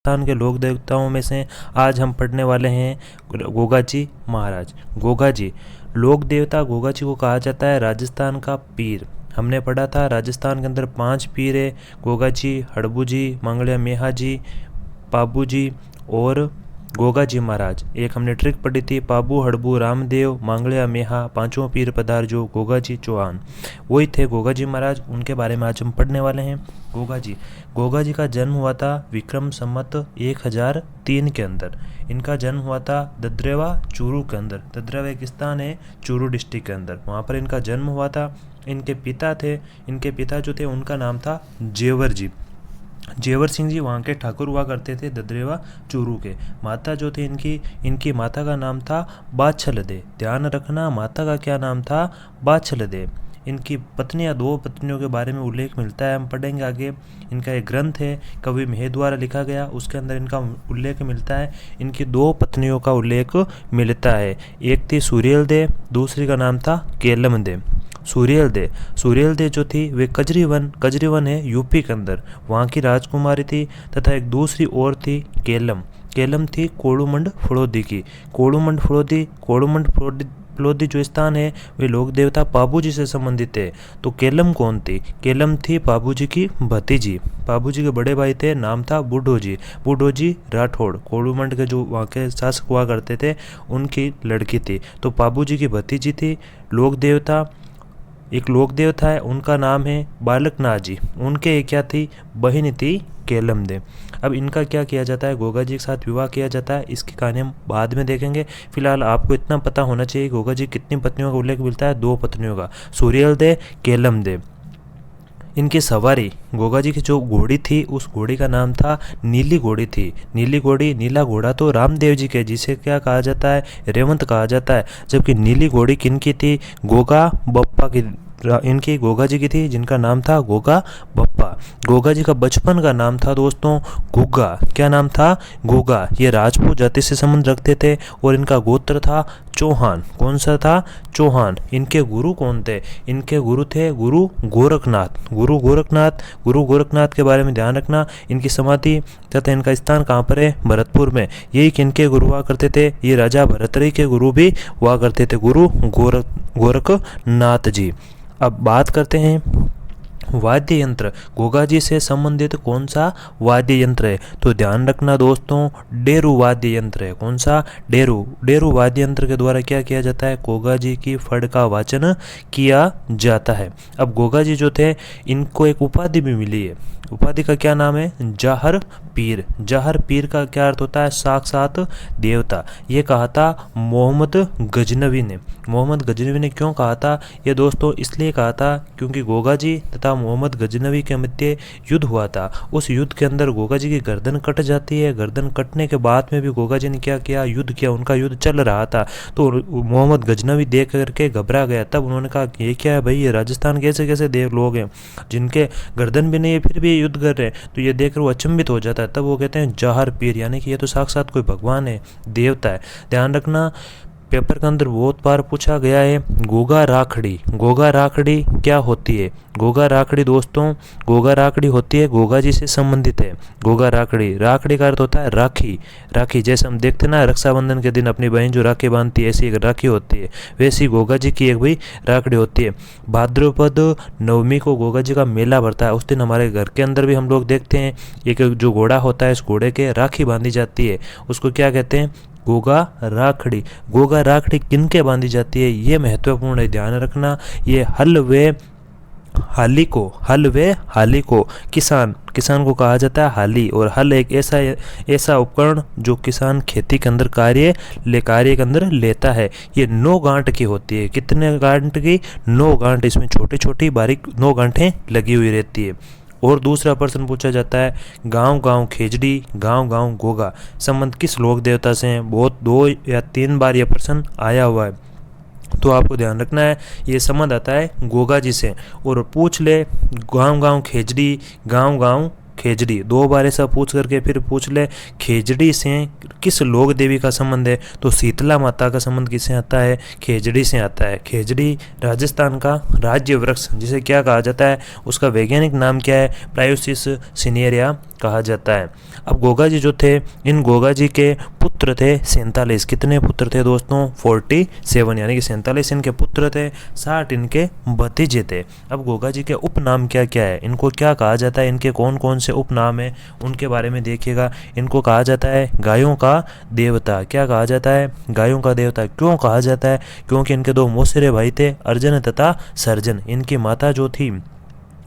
राजस्थान के लोक देवताओं में से आज हम पढ़ने वाले हैं गोगा जी महाराज। गोगा जी, लोक देवता गोगा जी को कहा जाता है राजस्थान का पीर। हमने पढ़ा था राजस्थान के अंदर 5 पीर है, गोगा जी, हड़बू जी, मांगलिया मेहा जी, पाबू जी और गोगा जी महाराज। एक हमने ट्रिक पढ़ी थी, पाबू, हड़बू, रामदेव, मांगलिया मेहा, पांचों पीर पधार जो गोगा जी चौहान, वही थे गोगा जी महाराज। उनके बारे में आज हम पढ़ने वाले हैं। गोगा जी का जन्म हुआ था विक्रम संवत 1003 के अंदर। इनका जन्म हुआ था दद्रेवा चूरू के अंदर। दद्रेवा एक स्थान है चूरू डिस्ट्रिक्ट के अंदर, वहाँ पर इनका जन्म हुआ था। इनके पिता जो थे उनका नाम था जेवर जी, जेवर सिंह जी वहाँ के ठाकुर हुआ करते थे दद्रेवा चूरू के। माता जो थे इनकी माता का नाम था बाछल दे। ध्यान रखना, माता का क्या नाम था? बाछल दे। इनकी पत्नियां, 2 पत्नियों के बारे में उल्लेख मिलता है, हम पढ़ेंगे आगे। इनका एक ग्रंथ है कवि मेह द्वारा लिखा गया, उसके अंदर इनका उल्लेख मिलता है। इनकी 2 पत्नियों का उल्लेख मिलता है, एक थी सूर्यल दे, दूसरी का नाम था केलम दे। सूर्यल दे जो थी वे कजरीवन है यूपी के अंदर, वहाँ की राजकुमारी थी। तथा एक दूसरी और थी केलम थी कोड़ूमंड फड़ोदी की। कोड़ूमंड फड़ोदी जो स्थान है वे लोक देवता पाबू जी से संबंधित है। तो केलम कौन थी? केलम थी पाबू जी की भतीजी। पाबू जी के बड़े भाई थे, नाम था बूढ़ो जी राठौड़। कोड़ूमंड के जो वहाँ के शासक हुआ करते थे उनकी लड़की थी। तो पाबू जी की भतीजी थी। एक लोक देवता है, उनका नाम है बालकनाथ जी। उनके क्या थी? बहन थी केलम दे। अब इनका क्या किया जाता है? गोगा जी के साथ विवाह किया जाता है। इसकी कहानी हम बाद में देखेंगे। फिलहाल आपको इतना पता होना चाहिए गोगा जी कितनी पत्नियों का उल्लेख मिलता है? 2 पत्नियों का, सूर्यल दे, केलम दे। इनकी सवारी, गोगा जी की जो घोड़ी थी उस घोड़ी का नाम था नीली घोड़ी थी। नीला घोड़ा तो रामदेव जी के, जिसे क्या कहा जाता है? रेवंत कहा जाता है। जबकि नीली घोड़ी किनकी थी? गोगा बप्पा की। इनकी गोगा जी की थी जिनका नाम था गोगा बप्पा। गोगा जी का बचपन का नाम था दोस्तों गुग्गा। क्या नाम था? गुग्गा। ये राजपूत जाति से संबंध रखते थे और इनका गोत्र था चौहान। कौन सा था? चौहान। इनके गुरु कौन थे? इनके गुरु थे गुरु गोरखनाथ के बारे में ध्यान रखना। इनकी समाधि तथा इनका स्थान कहाँ पर है? भरतपुर में। यही किनके गुरु हुआ करते थे? ये राजा भरतरी के गुरु भी हुआ करते थे, गुरु गोरखनाथ जी। अब बात करते हैं वाद्य यंत्र। गोगा जी से संबंधित कौन सा वाद्य यंत्र है? तो ध्यान रखना दोस्तों, डेरू वाद्य यंत्र है। कौन सा? डेरू वाद्य यंत्र के द्वारा क्या किया जाता है? गोगा जी की फड़ का वाचन किया जाता है। अब गोगा जी जो थे इनको एक उपाधि भी मिली है। उपाधि का क्या नाम है? जाहर पीर का क्या अर्थ होता है? साक्षात देवता। ये कहा था मोहम्मद गजनवी ने। क्यों कहा था ये दोस्तों? इसलिए कहा था क्योंकि गोगा जी तथा मोहम्मद गजनवी के मध्य युद्ध हुआ था। उस युद्ध के अंदर गोगा जी की गर्दन कट जाती है। गर्दन कटने के बाद में भी गोगा जी ने क्या किया? युद्ध किया। उनका युद्ध चल रहा था तो मोहम्मद गजनवी देख करके घबरा गया। तब उन्होंने कहा ये क्या है भाई, ये राजस्थान कैसे देव लोग हैं जिनके गर्दन भी नहीं है फिर भी युद्ध कर रहे हैं। तो ये देखकर वो अचंभित हो जाता है। तब वो कहते हैं जाहर पीर, यानी कि ये तो साक्षात कोई भगवान है, देवता है। ध्यान रखना, पेपर के अंदर बहुत बार पूछा गया है गोगा राखड़ी क्या होती है? गोगा राखड़ी दोस्तों, गोगा राखड़ी होती है गोगा जी से संबंधित है। गोगा राखड़ी का अर्थ होता है राखी। जैसे हम देखते ना रक्षाबंधन के दिन अपनी बहन जो राखी बांधती है, ऐसी एक राखी होती है, वैसी गोगा जी की एक भी राखड़ी होती है। भाद्रपद नवमी को गोगा जी का मेला भरता है। उस दिन हमारे घर के अंदर भी हम लोग देखते हैं एक जो घोड़ा होता है, इस घोड़े के राखी बांधी जाती है। उसको क्या कहते हैं? गोगा राखड़ी किनके बांधी जाती है? ये महत्वपूर्ण है, ध्यान रखना। ये हल वे हाली को किसान को कहा जाता है हाली। और हल एक ऐसा उपकरण जो किसान खेती के अंदर कार्य के अंदर लेता है। ये 9 गांठ की होती है। कितने गांठ की? 9 गांठ। इसमें छोटी बारीक 9 गांठें लगी हुई रहती है। और दूसरा प्रश्न पूछा जाता है गांव खेजड़ी, गांव गोगा संबंध किस लोक देवता से हैं? बहुत 2 या 3 बार यह प्रश्न आया हुआ है, तो आपको ध्यान रखना है ये संबंध आता है गोगा जी से। और पूछ ले गांव खेजड़ी, गांव खेजड़ी, 2 बार ऐसा पूछ करके फिर पूछ ले खेजड़ी से किस लोक देवी का संबंध है, तो शीतला माता का संबंध किससे आता है, खेजड़ी से आता है। खेजड़ी राजस्थान का राज्य वृक्ष जिसे क्या कहा जाता है, उसका वैज्ञानिक नाम क्या है, प्रायोसिस सिनेरिया कहा जाता है। अब गोगा जी जो थे, इन गोगा जी के पुत्र थे 47। कितने पुत्र थे दोस्तों, 47, यानी कि 47 इनके पुत्र थे, 60 इनके भतीजे थे। अब गोगा जी के उपनाम क्या क्या है, इनको क्या कहा जाता है, इनके कौन कौन से उपनाम है उनके बारे में देखिएगा। इनको कहा जाता है गायों का देवता। क्या कहा जाता है, गायों का देवता। क्यों कहा जाता है, क्योंकि इनके 2 मौसेरे भाई थे, अर्जन तथा सर्जन। इनकी माता जो थी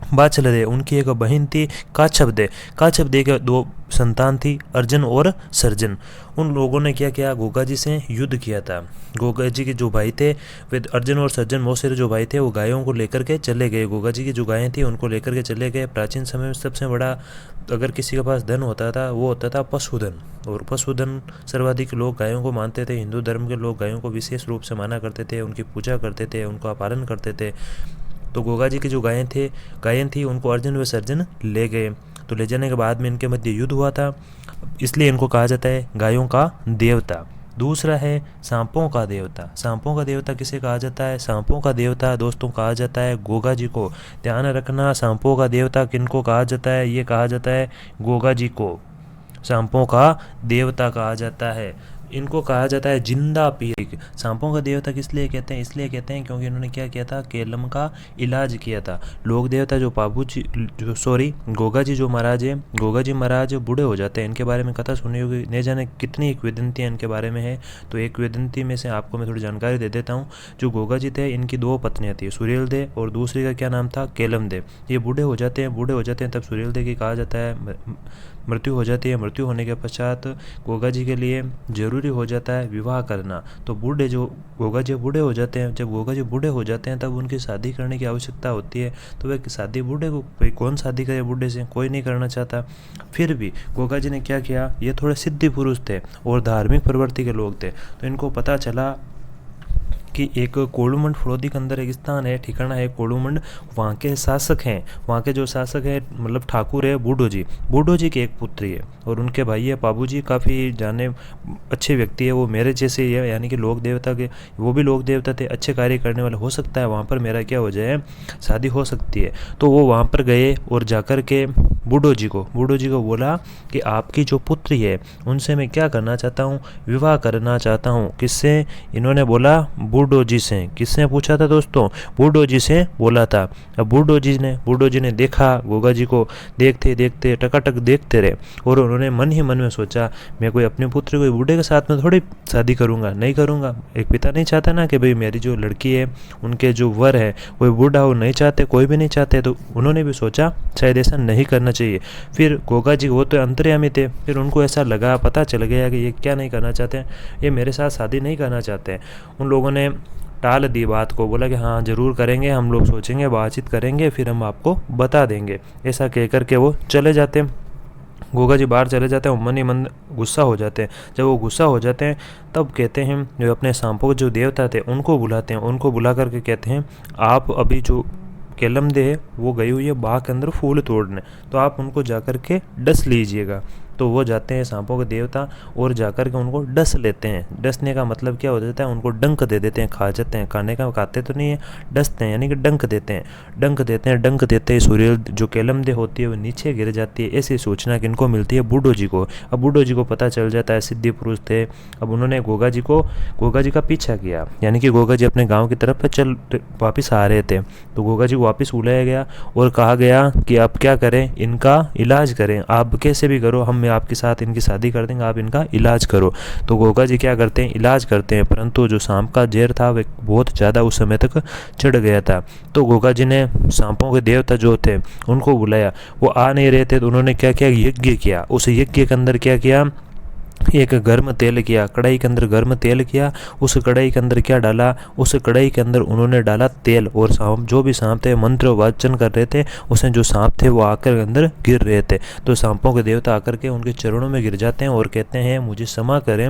बाचलदे, उनकी एक बहन थी काछबदे। काछबदे के 2 संतान थी, अर्जन और सर्जन। उन लोगों ने क्या किया, गोगा जी से युद्ध किया था। गोगा जी के जो भाई थे वे अर्जन और सर्जन मौसेरे जो भाई थे, वो गायों को लेकर के चले गए। गोगा जी की जो गायें थी उनको लेकर के चले गए। प्राचीन समय में सबसे बड़ा अगर किसी के पास धन होता था वो होता था पशुधन, और पशुधन सर्वाधिक लोग गायों को मानते थे। हिंदू धर्म के लोग गायों को विशेष रूप से माना करते थे, उनकी पूजा करते थे, उनका पालन करते थे। तो गोगा जी की जो गायें थी उनको अर्जुन व सर्जन ले गए। तो ले जाने के बाद में इनके मध्य युद्ध हुआ था, इसलिए इनको कहा जाता है गायों का देवता। दूसरा है सांपों का देवता। सांपों का देवता किसे कहा जाता है, सांपों का देवता दोस्तों कहा जाता है गोगा जी को। ध्यान रखना, सांपों का देवता किनको कहा जाता है, ये कहा जाता है गोगा जी को सांपों का देवता कहा जाता है। इनको कहा जाता है जिंदा पीर। सांपों का देवता किस लिए कहते हैं, इसलिए कहते हैं क्योंकि इन्होंने क्या किया था, केलम का इलाज किया था। लोक देवता जो गोगा जी जो महाराज है, गोगा जी महाराज बूढ़े हो जाते हैं। इनके बारे में कथा सुनी होगी, नहीं जाने कितनी किंवदंतियाँ इनके बारे में है। तो एक किंवदंती में से आपको मैं थोड़ी जानकारी दे देता हूँ। जो गोगा जी थे इनकी 2 पत्नियाँ थी, सूर्यलदे और दूसरी का क्या नाम था, केलमदे। ये बूढ़े हो जाते हैं तब सूर्यलदे की कहा जाता है मृत्यु हो जाती है। मृत्यु होने के पश्चात गोगा जी के लिए जरूरी हो जाता है विवाह करना। तो गोगा जी बूढ़े हो जाते हैं, जब गोगा जी बूढ़े हो जाते हैं तब उनकी शादी करने की आवश्यकता होती है। तो वह शादी बूढ़े को, भाई कौन शादी करे बूढ़े से, कोई नहीं करना चाहता। फिर भी गोगा जी ने क्या किया, ये थोड़े सिद्धि पुरुष थे और धार्मिक प्रवृत्ति के लोग थे। तो इनको पता चला कि एक कोलूमंड फड़ौदी के अंदर एक स्थान है, ठिकाना है कोलूमंड। वहाँ के शासक हैं, वहाँ के जो शासक हैं मतलब ठाकुर है बूढ़ो जी की एक पुत्री है और उनके भाई है पाबू जी, काफ़ी जाने अच्छे व्यक्ति है। वो मेरे जैसे ही है, यानी कि लोक देवता के, वो भी लोक देवता थे, अच्छे कार्य करने वाले। हो सकता है वहाँ पर मेरा क्या हो जाए, शादी हो सकती है। तो वो वहाँ पर गए और जाकर के बूढ़ो जी को बोला कि आपकी जो पुत्री है उनसे मैं क्या करना चाहता हूँ, विवाह करना चाहता हूँ। किससे, इन्होंने बोला बूढ़ो जी से। किसने पूछा था दोस्तों, बूढ़ो जी से बोला था। अब बूढ़ो जी ने देखा गोगा जी को, देखते देखते टकाटक देखते रहे और उन्होंने मन ही मन में सोचा मैं कोई अपनी पुत्री को बूढ़े के साथ में थोड़ी शादी करूँगा, नहीं करूँगा। एक पिता नहीं चाहता ना कि भाई मेरी जो लड़की है उनके जो वर है कोई बूढ़ा हो, नहीं चाहते, कोई भी नहीं चाहते। तो उन्होंने भी सोचा शायद ऐसा नहीं करना चाहिए। फिर गोगा जी वो तो अंतर्यामी थे, फिर उनको ऐसा लगा, पता चल गया कि ये क्या नहीं करना चाहते हैं, ये मेरे साथ शादी नहीं करना चाहते हैं। उन लोगों ने टाल दी बात को, बोला कि हाँ ज़रूर करेंगे, हम लोग सोचेंगे, बातचीत करेंगे, फिर हम आपको बता देंगे। ऐसा कह कर के वो चले जाते हैं। गोगा जी बाहर चले जाते हैं, मन ही मन गुस्सा हो जाते हैं। जब वो गुस्सा हो जाते हैं तब कहते हैं, जो अपने सांपों के जो देवता थे उनको बुलाते हैं। उनको बुला करके कहते हैं आप अभी जो केलमदे है वो गई हुई है बाग के अंदर फूल तोड़ने, तो आप उनको जाकर के डस लीजिएगा। तो वो जाते हैं सांपों के देवता और जाकर के उनको डस लेते हैं। डसने का मतलब क्या हो जाता है, उनको डंक दे देते हैं, खा जाते हैं। खाने का खाते तो नहीं है, डसते हैं, यानी कि डंक देते हैं। डंक देते ही सूर्य जो केलमदे होती है वो नीचे गिर जाती है। ऐसी सूचना किनको मिलती है, बूढ़ो जी को। अब बूढ़ो जी को पता चल जाता है, सिद्धि पुरुष थे। अब उन्होंने गोगा जी का पीछा किया, यानी कि गोगा जी अपने गाँव की तरफ चल वापिस आ रहे थे। तो गोगा जी को वापस बुलाया गया और कहा गया कि आप क्या करें, इनका इलाज करें, आप कैसे भी करो, हम आपके साथ इनकी शादी कर देंगे, आप इनका इलाज करो। तो गोगा जी क्या करते हैं, इलाज करते हैं, परंतु जो सांप का जहर था वह बहुत ज़्यादा उस समय तक चढ़ गया था। तो गोगा जी ने सांपों के देवता जो थे उनको बुलाया, वो आ नहीं रहे थे। तो उन्होंने क्या किया, यज्ञ किया। उस यज्ञ के अंदर क्या किया, एक गर्म तेल किया, कढ़ाई के अंदर गर्म तेल किया, उस कढ़ाई के अंदर क्या डाला, उस कढ़ाई के अंदर उन्होंने डाला तेल, और सांप, जो भी सांप थे मंत्र वाचन कर रहे थे, उसमें जो सांप थे वो आकर अंदर गिर रहे थे। तो सांपों के देवता आकर के उनके चरणों में गिर जाते हैं और कहते हैं मुझे क्षमा करें,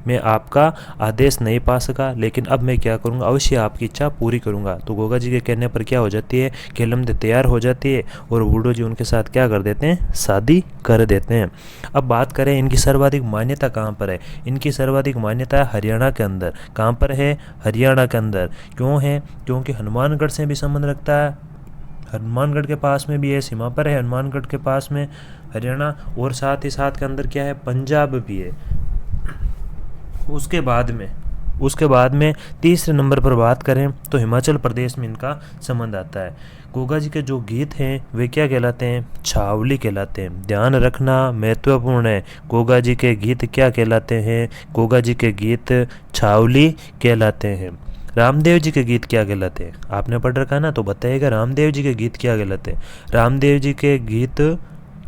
मैं आपका आदेश नहीं पा सका, लेकिन अब मैं क्या करूँगा, अवश्य आपकी इच्छा पूरी करूँगा। तो गोगा जी के कहने पर क्या हो जाती है, केलमद तैयार हो जाती है और बूढ़ो जी उनके साथ क्या कर देते हैं, शादी कर देते हैं। अब बात करें इनकी सर्वाधिक मान्यता कहाँ पर है। इनकी सर्वाधिक मान्यता है हरियाणा के अंदर। कहाँ पर है, हरियाणा के अंदर। क्यों है, क्योंकि हनुमानगढ़ से भी संबंध रखता है, हनुमानगढ़ के पास में भी है, सीमा पर है हनुमानगढ़ के पास में हरियाणा, और साथ ही साथ के अंदर क्या है, पंजाब भी है। उसके बाद में तीसरे नंबर पर बात करें तो हिमाचल प्रदेश में इनका संबंध आता है। गोगा जी के जो गीत हैं वे क्या कहलाते हैं, छावली कहलाते हैं। ध्यान रखना महत्वपूर्ण है, गोगा जी के गीत क्या कहलाते हैं, गोगा जी के गीत छावली कहलाते हैं। रामदेव जी के गीत क्या कहलाते हैं, आपने पढ़ रखा है ना, तो बताइएगा रामदेव जी के गीत क्या कहलाते हैं। रामदेव जी के गीत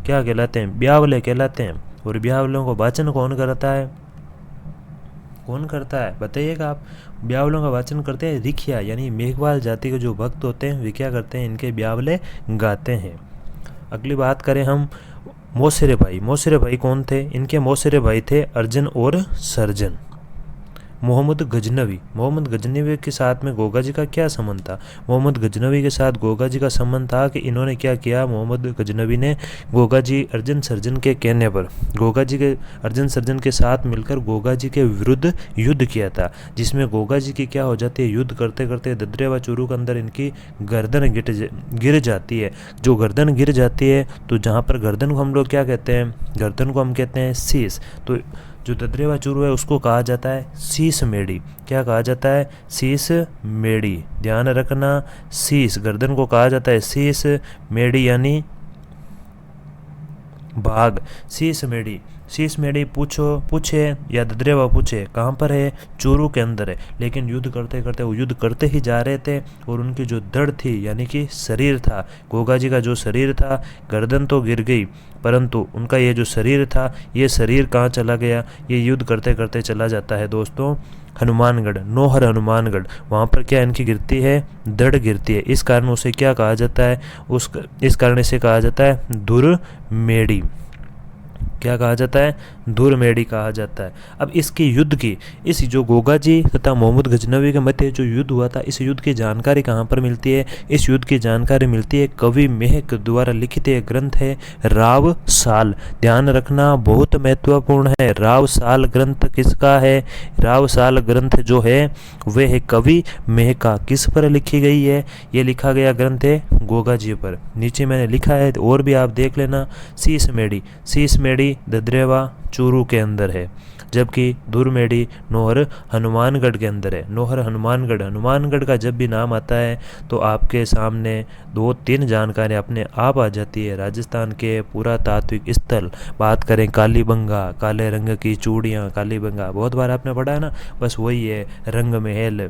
क्या कहलाते हैं, ब्यावले कहलाते हैं। और ब्यावलों को वाचन कौन करता है, कौन करता है बताइएगा आप। ब्यावलों का वाचन करते हैं रिखिया, यानी मेघवाल जाति के जो भक्त होते हैं वे क्या करते हैं, इनके ब्यावले गाते हैं। अगली बात करें हम मौसेरे भाई। मौसेरे भाई कौन थे, इनके मौसेरे भाई थे अर्जन और सर्जन। मोहम्मद गजनवी के साथ में गोगा जी का क्या संबंध था, मोहम्मद गजनवी के साथ गोगा जी का संबंध था कि इन्होंने क्या किया, मोहम्मद गजनवी ने गोगा जी अर्जन सर्जन के कहने पर गोगा जी के अर्जन सर्जन के साथ मिलकर गोगा जी के विरुद्ध युद्ध किया था, जिसमें गोगा जी की क्या हो जाती है, युद्ध करते करते ददरेवा चूरू के अंदर इनकी गर्दन गिर जाती है। जो गर्दन गिर जाती है तो जहाँ पर गर्दन को हम लोग क्या कहते हैं, गर्दन को हम कहते हैं शीश। तो जो ददरेवा चूरू है उसको कहा जाता है शीश मेड़ी। क्या कहा जाता है, शीश मेड़ी। ध्यान रखना, शीश, गर्दन को कहा जाता है शीश मेड़ी, यानी भाग, शीश मेड़ी। शीश मेड़ी पूछे या ददरेवा पूछे कहाँ पर है, चूरू के अंदर है। लेकिन युद्ध करते करते वो युद्ध करते ही जा रहे थे और उनकी जो दड़ थी, यानी कि शरीर था, गोगा जी का जो शरीर था, गर्दन तो गिर गई परंतु उनका ये जो शरीर था, ये शरीर कहाँ चला गया, ये युद्ध करते करते चला जाता है दोस्तों हनुमानगढ़, नौहर हनुमानगढ़। वहाँ पर क्या इनकी गिरती है, दड़ गिरती है। इस कारण उसे क्या कहा जाता है, इस कारण इसे कहा जाता है धुर मेड़ी। क्या कहा जाता है, धुर मेड़ी कहा जाता है। अब इसकी युद्ध की, इस जो गोगा जी तथा मोहम्मद गजनवी के मध्य जो युद्ध हुआ था, इस युद्ध की जानकारी कहाँ पर मिलती है, इस युद्ध की जानकारी मिलती है कवि महक द्वारा लिखित एक ग्रंथ है राव साल। ध्यान रखना बहुत महत्वपूर्ण है, राव साल ग्रंथ किसका है, राव साल ग्रंथ जो है वह है कवि महका। किस पर लिखी गई है, ये लिखा गया ग्रंथ है गोगा जी पर। नीचे मैंने लिखा है और भी आप देख लेना, शीश मेड़ी ददरेवा चूरू के अंदर है, जबकि धुरमेड़ी नौहर हनुमानगढ़ के अंदर है। नौहर हनुमानगढ़ का जब भी नाम आता है तो आपके सामने 2-3 जानकारी अपने आप आ जाती है। राजस्थान के पुरातात्विक स्थल, बात करें कालीबंगा, काले रंग की चूड़ियाँ, कालीबंगा बहुत बार आपने पढ़ा है ना, बस वही है। रंग महल,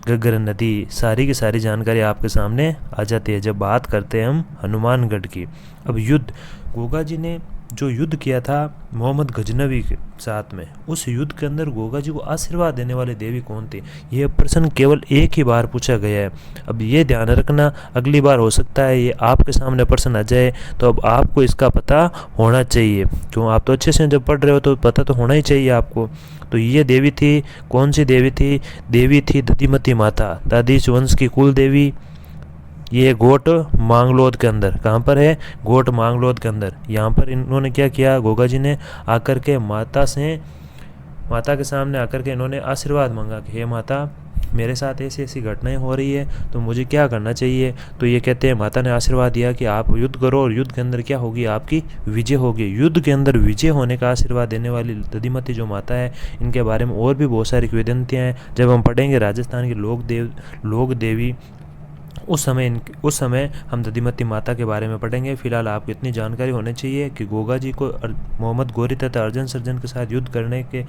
गगर नदी, सारी की सारी जानकारी आपके सामने आ जाती है जब बात करते हैं हम हनुमानगढ़ की। अब युद्ध, गोगा जी ने जो युद्ध किया था मोहम्मद गजनवी के साथ में, उस युद्ध के अंदर गोगा जी को आशीर्वाद देने वाली देवी कौन थी, यह प्रश्न केवल एक ही बार पूछा गया है। अब ये ध्यान रखना, अगली बार हो सकता है ये आपके सामने प्रश्न आ जाए, तो अब आपको इसका पता होना चाहिए। क्यों, आप तो अच्छे से जब पढ़ रहे हो तो पता तो होना ही चाहिए आपको। तो ये देवी थी, कौन सी देवी थी, देवी थी दधिमती माता, दादीच वंश की कुल देवी। ये गोट मांगलोद के अंदर, कहाँ पर है, गोट मांगलोद के अंदर। यहाँ पर इन्होंने क्या किया, गोगा जी ने आकर के माता के सामने आकर के इन्होंने आशीर्वाद मांगा कि हे माता, मेरे साथ ऐसी ऐसी घटनाएं हो रही है तो मुझे क्या करना चाहिए। तो ये कहते हैं, माता ने आशीर्वाद दिया कि आप युद्ध करो और युद्ध के अंदर क्या होगी, आपकी विजय होगी। युद्ध के अंदर विजय होने का आशीर्वाद देने वाली दधिमती जो माता है, इनके बारे में और भी बहुत सारी किंवदंतियाँ हैं। जब हम पढ़ेंगे राजस्थान की लोक देवी, उस समय हम दधिमती माता के बारे में पढ़ेंगे। फिलहाल आपको इतनी जानकारी होनी चाहिए कि गोगा जी को मोहम्मद गौरी तथा अर्जन सर्जन के साथ युद्ध करने के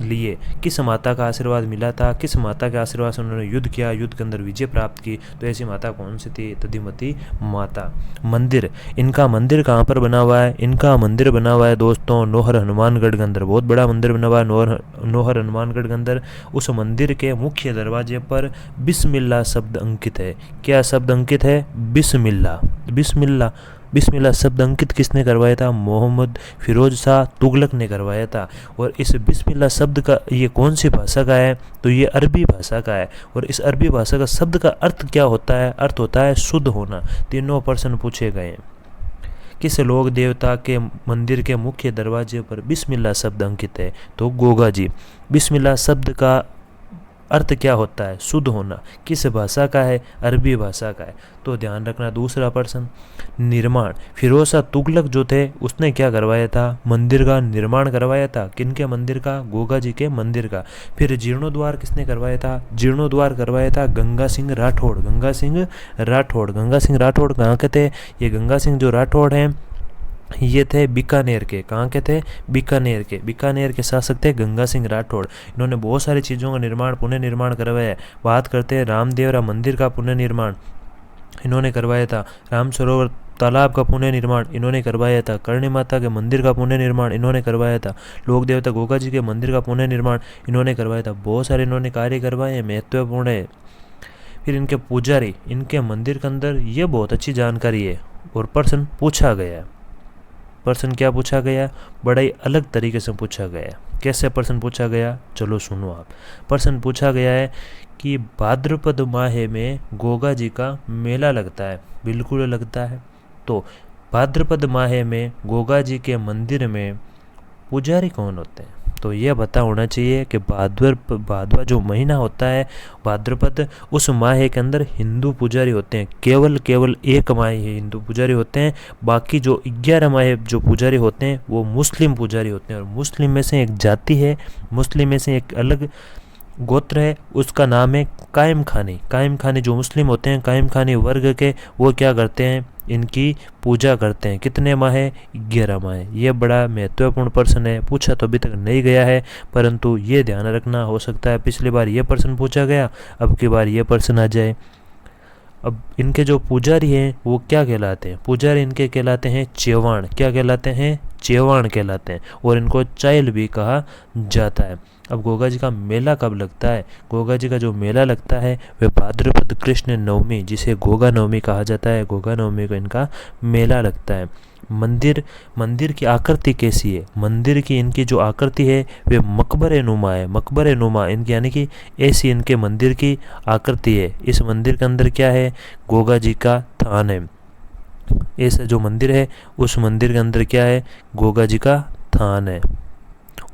लिए, किस माता का आशीर्वाद मिला था, किस माता के आशीर्वाद से उन्होंने युद्ध किया, युद्ध के अंदर विजय प्राप्त की, तो ऐसी माता कौन सी थी? दधिमती माता। मंदिर, इनका मंदिर कहाँ पर बना हुआ है? इनका मंदिर बना हुआ है दोस्तों नौहर हनुमानगढ़ के अंदर। बहुत बड़ा मंदिर बना हुआ है नौहर हनुमानगढ़ के अंदर। उस मंदिर के मुख्य दरवाजे पर बिस्मिल्लाह शब्द अंकित है। क्या शब्द अंकित है? बिस्मिल्लाह। बिस्मिल्लाह, बिस्मिल्लाह शब्द अंकित किसने करवाया था? मोहम्मद फिरोज शाह तुगलक ने करवाया था। और इस बिस्मिल्लाह शब्द का ये कौन सी भाषा का है? तो ये अरबी भाषा का है। और इस अरबी भाषा का शब्द का अर्थ क्या होता है? अर्थ होता है शुद्ध होना। तीनों प्रश्न पूछे गए हैं। किस लोक देवता के मंदिर के मुख्य दरवाजे पर बिस्मिल्लाह शब्द अंकित है? तो गोगा जी। बिस्मिल्लाह शब्द का अर्थ क्या होता है? शुद्ध होना। किस भाषा का है? अरबी भाषा का है। तो ध्यान रखना। दूसरा प्रश्न, निर्माण, फिरोज शाह तुगलक जो थे उसने क्या करवाया था? मंदिर का निर्माण करवाया था। किनके मंदिर का? गोगा जी के मंदिर का। फिर जीर्णोद्वार किसने करवाया था? जीर्णोद्वार करवाया था गंगा सिंह राठौड़। गंगा सिंह राठौड़। गंगा सिंह राठौड़ कहाँ के थे? ये गंगा सिंह जो राठौड़ हैं ये थे बीकानेर के। कहाँ के थे? बीकानेर के। बीकानेर के शासक थे गंगा सिंह राठौड़। इन्होंने बहुत सारी चीज़ों का निर्माण, पुनः निर्माण करवाया है। बात करते हैं रामदेवरा मंदिर का पुनः निर्माण इन्होंने करवाया था। राम सरोवर तालाब का पुनः निर्माण इन्होंने करवाया था। करणी माता के मंदिर का पुनः निर्माण इन्होंने करवाया था। लोक देवता गोगा जी के मंदिर का पुनः निर्माण इन्होंने करवाया था। बहुत सारे इन्होंने कार्य करवाए हैं, महत्वपूर्ण है। फिर इनके पुजारी, इनके मंदिर के अंदर, ये बहुत अच्छी जानकारी है और प्रश्न पूछा गया है। प्रश्न क्या पूछा गया? बड़ा ही अलग तरीके से पूछा गया। कैसे प्रश्न पूछा गया? चलो सुनो आप। प्रश्न पूछा गया है कि भाद्रपद माह में गोगा जी का मेला लगता है। बिल्कुल लगता है। तो भाद्रपद माह में गोगा जी के मंदिर में पुजारी कौन होते हैं? तो यह पता होना चाहिए कि भादवा जो महीना होता है भाद्रपद, उस माह के अंदर हिंदू पुजारी होते हैं। केवल एक माह ही हिंदू पुजारी होते हैं। बाकी जो 11 माह जो पुजारी होते हैं वो मुस्लिम पुजारी होते हैं। और मुस्लिम में से एक जाति है, मुस्लिम में से एक अलग गोत्र है, उसका नाम है कायम खानी। कायम खानी जो मुस्लिम होते हैं, कायम खानी वर्ग के, वो क्या करते हैं? इनकी पूजा करते हैं। कितने माह? 11 माह। ये बड़ा महत्वपूर्ण प्रश्न है, पूछा तो अभी तक नहीं गया है, परंतु ये ध्यान रखना। हो सकता है पिछली बार ये प्रश्न पूछा गया, अब की बार ये प्रश्न आ जाए। अब इनके जो पुजारी हैं वो क्या कहलाते हैं? पुजारी इनके कहलाते हैं चेवाण। क्या कहलाते हैं? चेवाण कहलाते हैं। और इनको चाइल भी कहा जाता है। अब गोगा जी का मेला कब लगता है? गोगा जी का जो मेला लगता है वह भाद्रपद कृष्ण नवमी, जिसे गोगा नवमी कहा जाता है, गोगा नवमी को इनका मेला लगता है। मंदिर की आकृति कैसी है? मंदिर की इनकी जो आकृति है वे मकबरे नुमा है। मकबरे नुमा इनकी, यानी कि ऐसी इनके मंदिर की आकृति है। इस मंदिर के अंदर क्या है? गोगा जी का थान है। ऐसा जो मंदिर है उस मंदिर के अंदर क्या है? गोगा जी का थान है।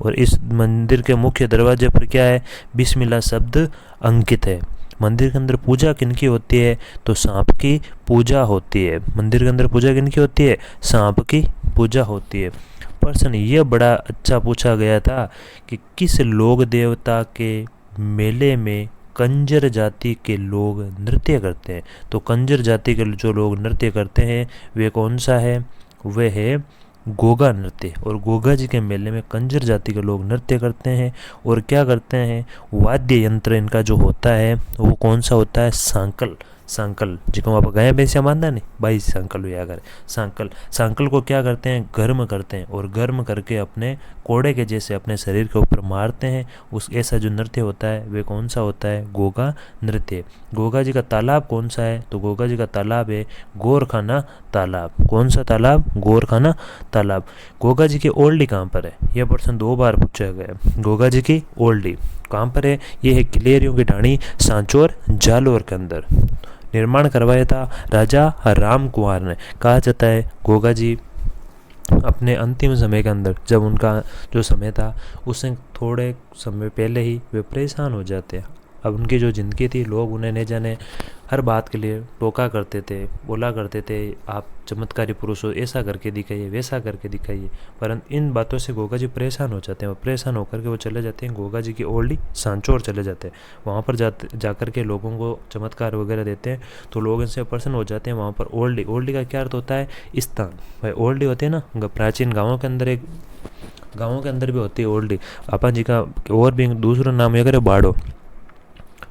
और इस मंदिर के मुख्य दरवाजे पर क्या है? बिस्मिल्लाह शब्द अंकित है। मंदिर के अंदर पूजा किनकी होती है? तो सांप की पूजा होती है। मंदिर के अंदर पूजा किनकी होती है? सांप की पूजा होती है। प्रश्न ये बड़ा अच्छा पूछा गया था कि किस लोक देवता के मेले में कंजर जाति के लोग नृत्य करते हैं? तो कंजर जाति के जो लोग नृत्य करते हैं वे कौन सा है? वे है गोगा नृत्य। और गोगा जी के मेले में कंजर जाति के लोग नृत्य करते हैं। और क्या करते हैं? वाद्य यंत्र इनका जो होता है वो कौन सा होता है? सांकल। सांकल जिसको आप गए बेसिया मानना नहीं भाई, सांकल हुआ अगर सांकल। सांकल को क्या करते हैं? गर्म करते हैं। और गर्म करके अपने कोड़े के जैसे अपने शरीर के ऊपर मारते हैं। उस ऐसा जो नृत्य होता है वे कौन सा होता है? गोगा नृत्य। गोगा जी का तालाब कौन सा है? तो गोगा जी का तालाब है गोरखाना तालाब। कौन सा तालाब? गोरखाना तालाब। गोगा जी की ओल्डी कहाँ पर है? यह प्रश्न 2 बार पूछा गया। गोगा जी की ओल्डी कहाँ पर है? ये है किलेरियों की ढाणी सांचौर जालोर के अंदर। निर्माण करवाया था राजा राम कुमार ने। कहा जाता है गोगा जी अपने अंतिम समय के अंदर, जब उनका जो समय था उससे थोड़े समय पहले ही वे परेशान हो जाते हैं। अब उनकी जो ज़िंदगी थी, लोग उन्हें न जाने हर बात के लिए टोका करते थे, बोला करते थे आप चमत्कारी पुरुष हो, ऐसा करके दिखाइए, वैसा करके दिखाइए। परंतु इन बातों से गोगा जी परेशान हो जाते हैं। और परेशान होकर के वो चले जाते हैं गोगा जी की ओल्डी सांचौर चले जाते हैं। वहाँ पर जाकर के लोगों को चमत्कार वगैरह देते हैं। तो लोग इनसे प्रसन्न हो जाते हैं। वहाँ पर ओल्डी का क्या अर्थ होता है? स्थान। भाई ओल्डी होते हैं ना, प्राचीन गाँवों के अंदर एक गाँवों के अंदर भी होती है ओल्डी। अपन जी का और भी दूसरा नाम है करे बाड़ो।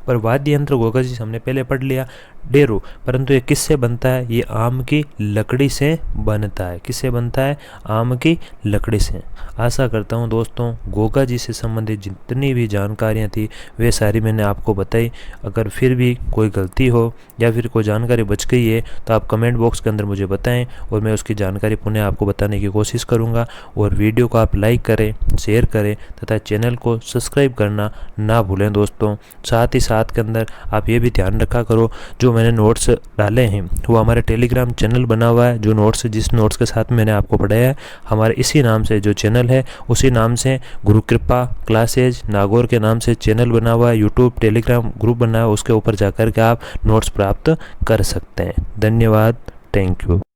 पर वाद्य यंत्र गोगा जी हमने पहले पढ़ लिया डेरू, परंतु ये किससे बनता है? ये आम की लकड़ी से बनता है। किससे बनता है? आम की लकड़ी से। आशा करता हूँ दोस्तों गोगा जी से संबंधित जितनी भी जानकारियाँ थी वे सारी मैंने आपको बताई। अगर फिर भी कोई गलती हो या फिर कोई जानकारी बच गई है तो आप कमेंट बॉक्स के अंदर मुझे बताएं और मैं उसकी जानकारी पुनः आपको बताने की कोशिश करूँगा। और वीडियो को आप लाइक करें, शेयर करें तथा चैनल को सब्सक्राइब करना ना भूलें दोस्तों। साथ ही साथ के अंदर आप ये भी ध्यान रखा करो, जो मैंने नोट्स डाले हैं वो हमारे टेलीग्राम चैनल बना हुआ है। जो नोट्स जिस नोट्स के साथ मैंने आपको पढ़ाया है हमारे इसी नाम से जो चैनल है उसी नाम से गुरु कृपा क्लासेज नागौर के नाम से चैनल बना हुआ है। यूट्यूब टेलीग्राम ग्रुप बना है, उसके ऊपर जाकर के आप नोट्स प्राप्त कर सकते हैं। धन्यवाद। Thank you.